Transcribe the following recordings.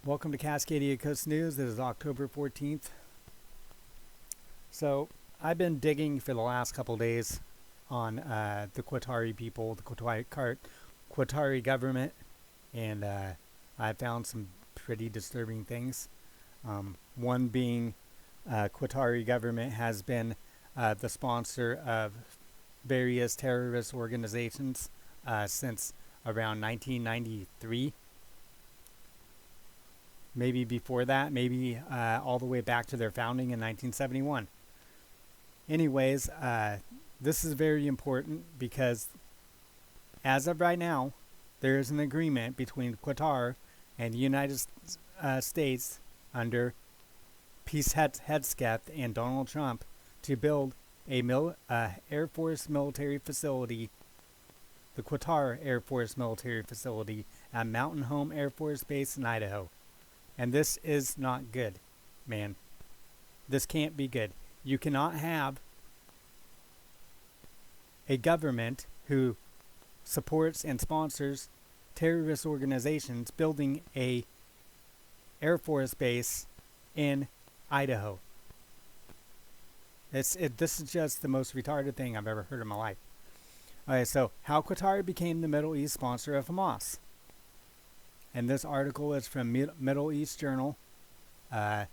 Welcome to Cascadia-coast-news. This is October 14th. So, I've been digging for the last couple days on the Qatari people, the Qatari government, and I found some pretty disturbing things. One being Qatari government has been the sponsor of various terrorist organizations since around 1993. Maybe before that, maybe all the way back to their founding in 1971. Anyways, this is very important because as of right now, there is an agreement between Qatar and the United States under Peace Hegseth and Donald Trump to build a Air Force military facility, the Qatar Air Force military facility at Mountain Home Air Force Base in Idaho. And this is not good, man. This can't be good. You cannot have a government who supports and sponsors terrorist organizations building a Air Force base in Idaho. This is just the most retarded thing I've ever heard in my life. Okay, so how Qatar became the Middle East sponsor of Hamas. And this article is from Middle East Journal. I'm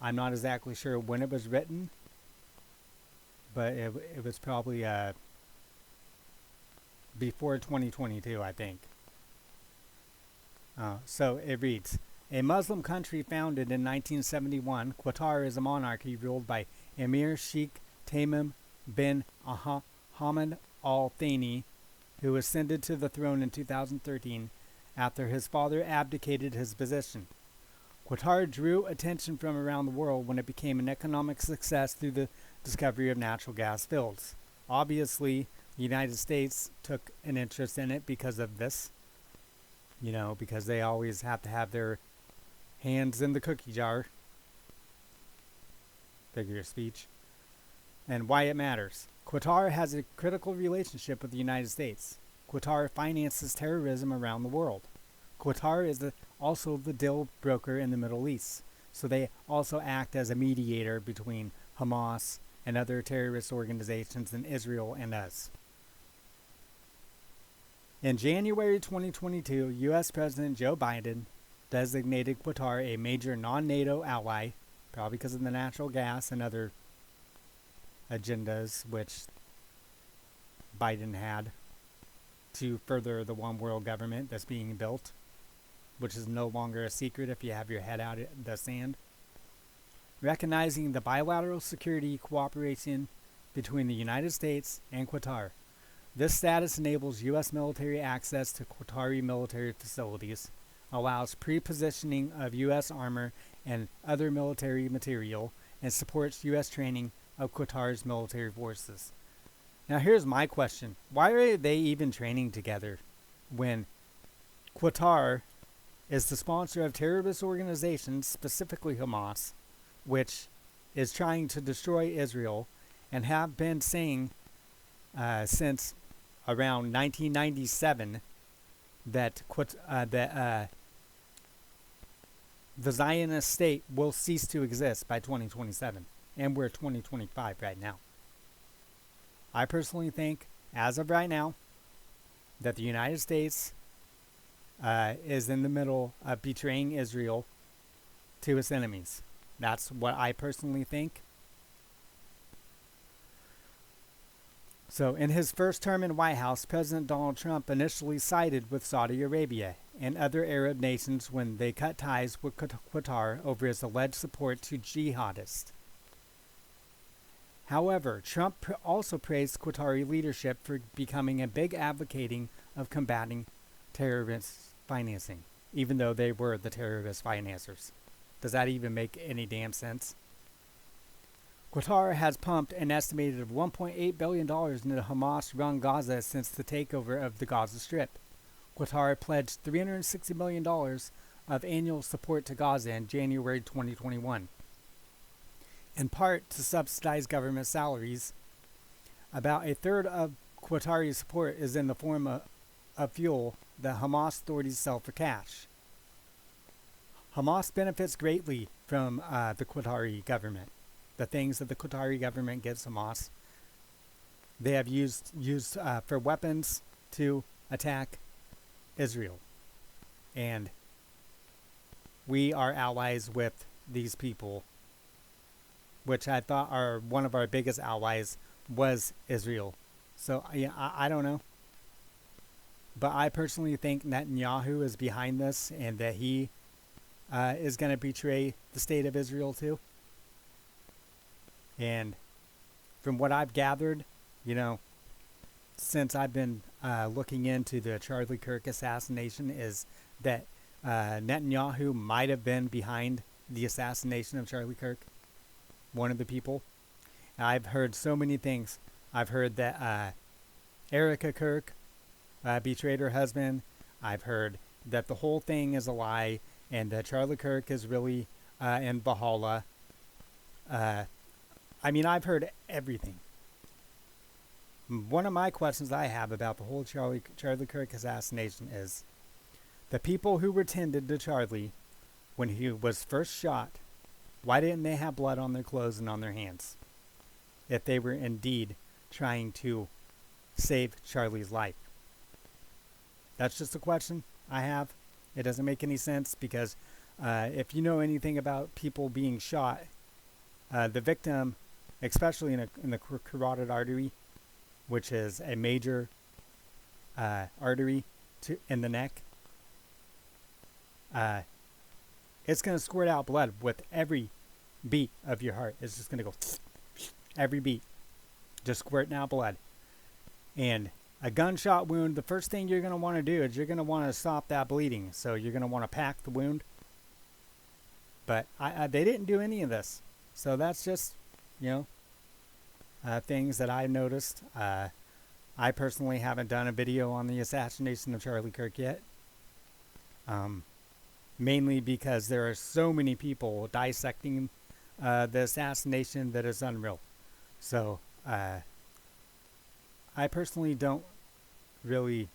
not exactly sure when it was written, but it was probably before 2022, I think. So it reads, a Muslim country founded in 1971, Qatar is a monarchy ruled by Emir Sheikh Tamim bin Hamad Al Thani, who ascended to the throne in 2013 after his father abdicated his position. Qatar drew attention from around the world when it became an economic success through the discovery of natural gas fields. Obviously, the United States took an interest in it because of this, because they always have to have their hands in the cookie jar, figure of speech, and why it matters. Qatar has a critical relationship with the United States. Qatar finances terrorism around the world. Qatar is also the deal broker in the Middle East, so they also act as a mediator between Hamas and other terrorist organizations in Israel and us. In January 2022, U.S. President Joe Biden designated Qatar a major non-NATO ally, probably because of the natural gas and other agendas which Biden had to further the one world government that's being built, which is no longer a secret if you have your head out in the sand. Recognizing the bilateral security cooperation between the United States and Qatar. This status enables U.S. military access to Qatari military facilities, allows pre-positioning of U.S. armor and other military material, and supports U.S. training of Qatar's military forces. Now here's my question. Why are they even training together when Qatar is the sponsor of terrorist organizations, specifically Hamas, which is trying to destroy Israel and have been saying since around 1997 that the Zionist state will cease to exist by 2027, and we're 2025 right now. I personally think, as of right now, that the United States is in the middle of betraying Israel to its enemies. That's what I personally think. So, in his first term in White House, President Donald Trump initially sided with Saudi Arabia and other Arab nations when they cut ties with Qatar over his alleged support to jihadists. However, Trump also praised Qatari leadership for becoming a big advocating of combating terrorist financing, even though they were the terrorist financiers. Does that even make any damn sense? Qatar has pumped an estimated $1.8 billion into Hamas-run Gaza since the takeover of the Gaza Strip. Qatar pledged $360 million of annual support to Gaza in January 2021. In part to subsidize government salaries. About a third of Qatari support is in the form of fuel that Hamas authorities sell for cash. Hamas benefits greatly from the Qatari government. The things that the Qatari government gives Hamas, they have used for weapons to attack Israel. And we are allies with these people, which I thought are one of our biggest allies was Israel. So yeah, I don't know. But I personally think Netanyahu is behind this and that he is going to betray the state of Israel too. And from what I've gathered, since I've been looking into the Charlie Kirk assassination, is that Netanyahu might have been behind the assassination of Charlie Kirk, one of the people. I've heard so many things. I've heard that Erica Kirk betrayed her husband. I've heard that the whole thing is a lie and that Charlie Kirk is really in Valhalla. I've heard everything. One of my questions I have about the whole Charlie Kirk assassination is the people who were tended to Charlie when he was first shot, why didn't they have blood on their clothes and on their hands if they were indeed trying to save Charlie's life? That's just a question I have. It doesn't make any sense because if you know anything about people being shot, the victim, especially in the carotid artery, which is a major artery in the neck, it's going to squirt out blood with every beat of your heart. It's just going to go every beat, just squirting out blood. And a gunshot wound, the first thing you're going to want to do is you're going to want to stop that bleeding. So you're going to want to pack the wound. But they didn't do any of this. So that's just, things that I noticed. I personally haven't done a video on the assassination of Charlie Kirk yet. Mainly because there are so many people dissecting the assassination that is unreal. So I personally don't really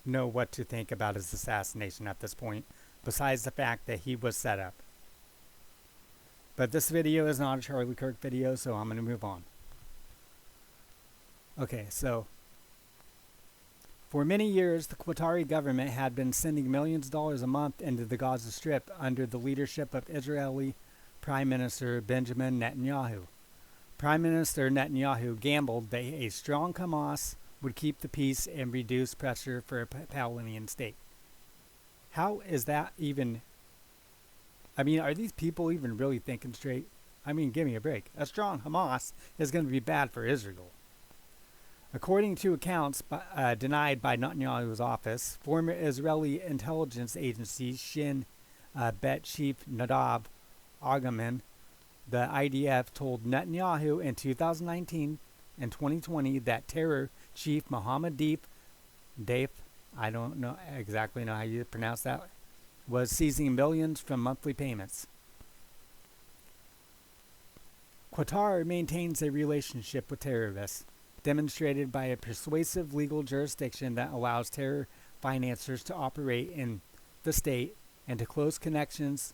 know what to think about his assassination at this point, besides the fact that he was set up. But this video is not a Charlie Kirk video, so I'm going to move on. Okay, so for many years, the Qatari government had been sending millions of dollars a month into the Gaza Strip under the leadership of Israeli Prime Minister Benjamin Netanyahu. Prime Minister Netanyahu gambled that a strong Hamas would keep the peace and reduce pressure for a Palestinian state. How is that even? Are these people even really thinking straight? Give me a break. A strong Hamas is going to be bad for Israel. According to accounts denied by Netanyahu's office, former Israeli intelligence agency Shin Bet Chief Nadav Argaman, the IDF, told Netanyahu in 2019 and 2020 that terror chief Mohammed Deif, I don't know exactly know how you pronounce that, was seizing millions from monthly payments. Qatar maintains a relationship with terrorists, demonstrated by a persuasive legal jurisdiction that allows terror financiers to operate in the state and to close connections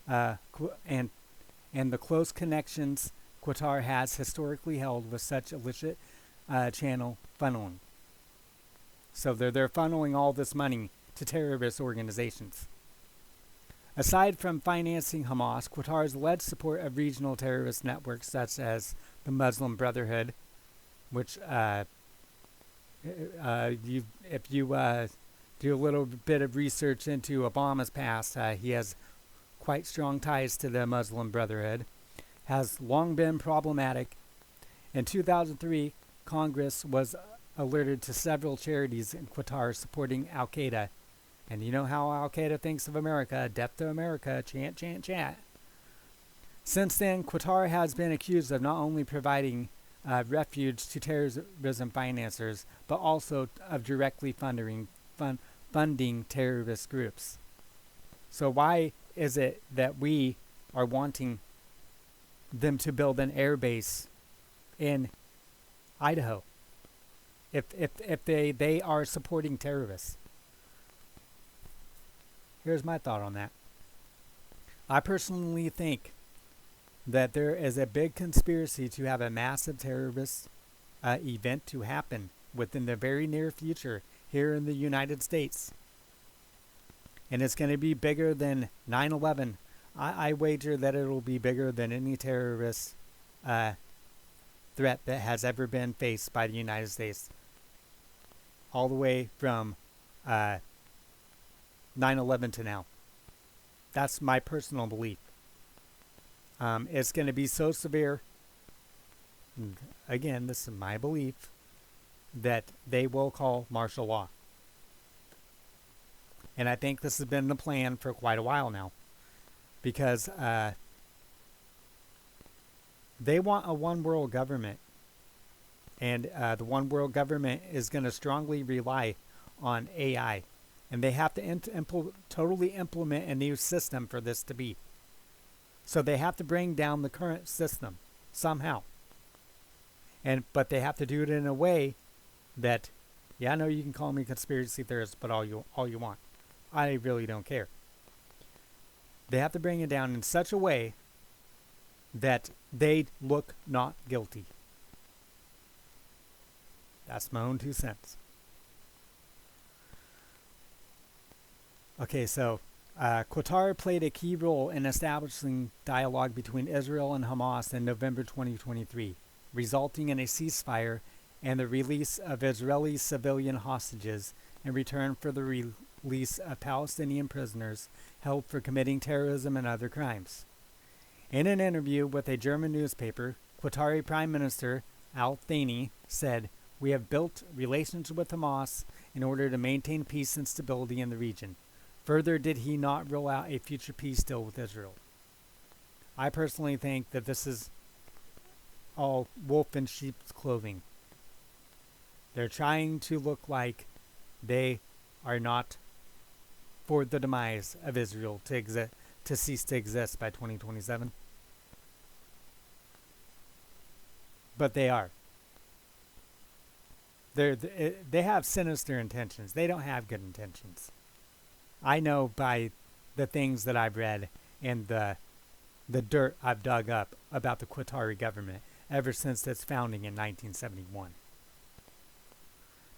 and the close connections Qatar has historically held with such illicit channel funneling. So they're funneling all this money to terrorist organizations. Aside from financing Hamas, Qatar's led support of regional terrorist networks such as the Muslim Brotherhood, which if you do a little bit of research into Obama's past, he has quite strong ties to the Muslim Brotherhood, has long been problematic. In 2003, Congress was alerted to several charities in Qatar supporting Al-Qaeda. And you know how Al-Qaeda thinks of America, death to America, chant, chant, chant. Since then, Qatar has been accused of not only providing refuge to terrorism financiers, but also of directly funding terrorist groups. So why is it that we are wanting them to build an air base in Idaho if they are supporting terrorists? Here's my thought on that. I personally think that there is a big conspiracy to have a massive terrorist event to happen within the very near future here in the United States. And it's going to be bigger than 9/11. I wager that it'll be bigger than any terrorist threat that has ever been faced by the United States. All the way from 9/11 to now. That's my personal belief. It's going to be so severe. Again, this is my belief that they will call martial law. And I think this has been the plan for quite a while now. Because they want a one world government. And the one world government is going to strongly rely on AI. And they have to totally implement a new system for this to be. So they have to bring down the current system somehow. But they have to do it in a way that, yeah, I know you can call me conspiracy theorist, but all you want. I really don't care. They have to bring it down in such a way that they look not guilty. That's my own 2 cents. Okay, so Qatar played a key role in establishing dialogue between Israel and Hamas in November 2023, resulting in a ceasefire and the release of Israeli civilian hostages in return for the release of Palestinian prisoners held for committing terrorism and other crimes. In an interview with a German newspaper, Qatari Prime Minister Al Thani said, "We have built relations with Hamas in order to maintain peace and stability in the region." Further, did he not rule out a future peace deal with Israel? I personally think that this is all wolf in sheep's clothing. They're trying to look like they are not for the demise of Israel to cease to exist by 2027. But they are. They have sinister intentions. They don't have good intentions. I know by the things that I've read and the dirt I've dug up about the Qatari government ever since its founding in 1971.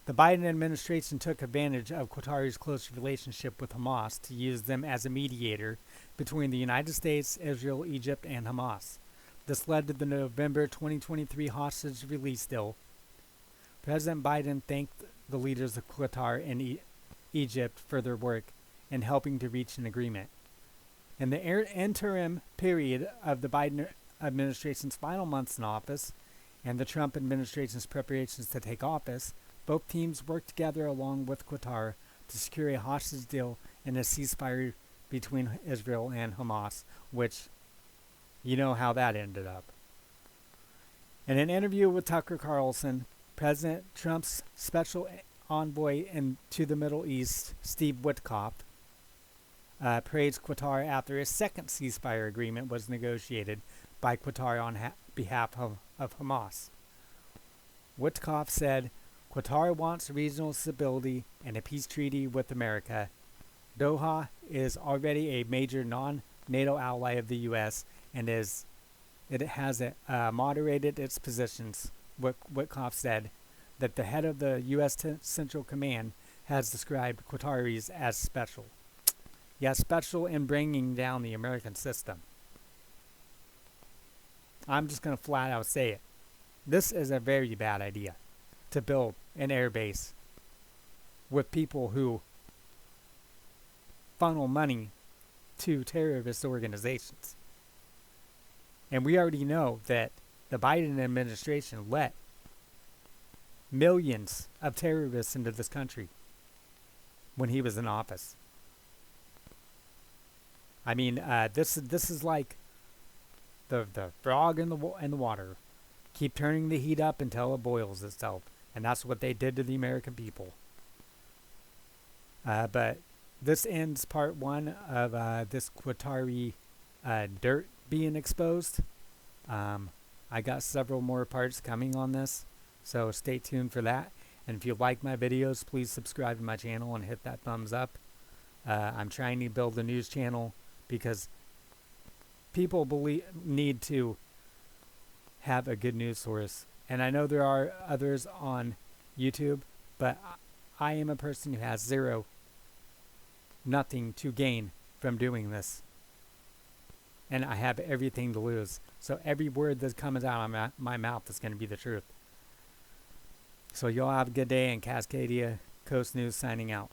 The Biden administration took advantage of Qatari's close relationship with Hamas to use them as a mediator between the United States, Israel, Egypt, and Hamas. This led to the November 2023 hostage release deal. President Biden thanked the leaders of Qatar and Egypt for their work in helping to reach an agreement. In the interim period of the Biden administration's final months in office and the Trump administration's preparations to take office, both teams worked together along with Qatar to secure a hostage deal and a ceasefire between Israel and Hamas, which you know how that ended up. In an interview with Tucker Carlson, President Trump's special envoy to the Middle East, Steve Witkoff, praised Qatar after a second ceasefire agreement was negotiated by Qatar on behalf of Hamas. Witkoff said, "Qatar wants regional stability and a peace treaty with America. Doha is already a major non-NATO ally of the U.S. and it has moderated its positions." Witkoff said that the head of the U.S. Central Command has described Qataris as special. Yeah, special in bringing down the American system. I'm just going to flat out say it. This is a very bad idea to build an air base with people who funnel money to terrorist organizations. And we already know that the Biden administration let millions of terrorists into this country when he was in office. I mean, this is like the frog in the water. Keep turning the heat up until it boils itself, and that's what they did to the American people. But this ends part one of this Qatari dirt being exposed. I got several more parts coming on this, so stay tuned for that. And if you like my videos, please subscribe to my channel and hit that thumbs up. I'm trying to build a news channel because people need to have a good news source. And I know there are others on YouTube, but I am a person who has nothing to gain from doing this. And I have everything to lose. So every word that comes out of my mouth is going to be the truth. So y'all have a good day, and Cascadia Coast News signing out.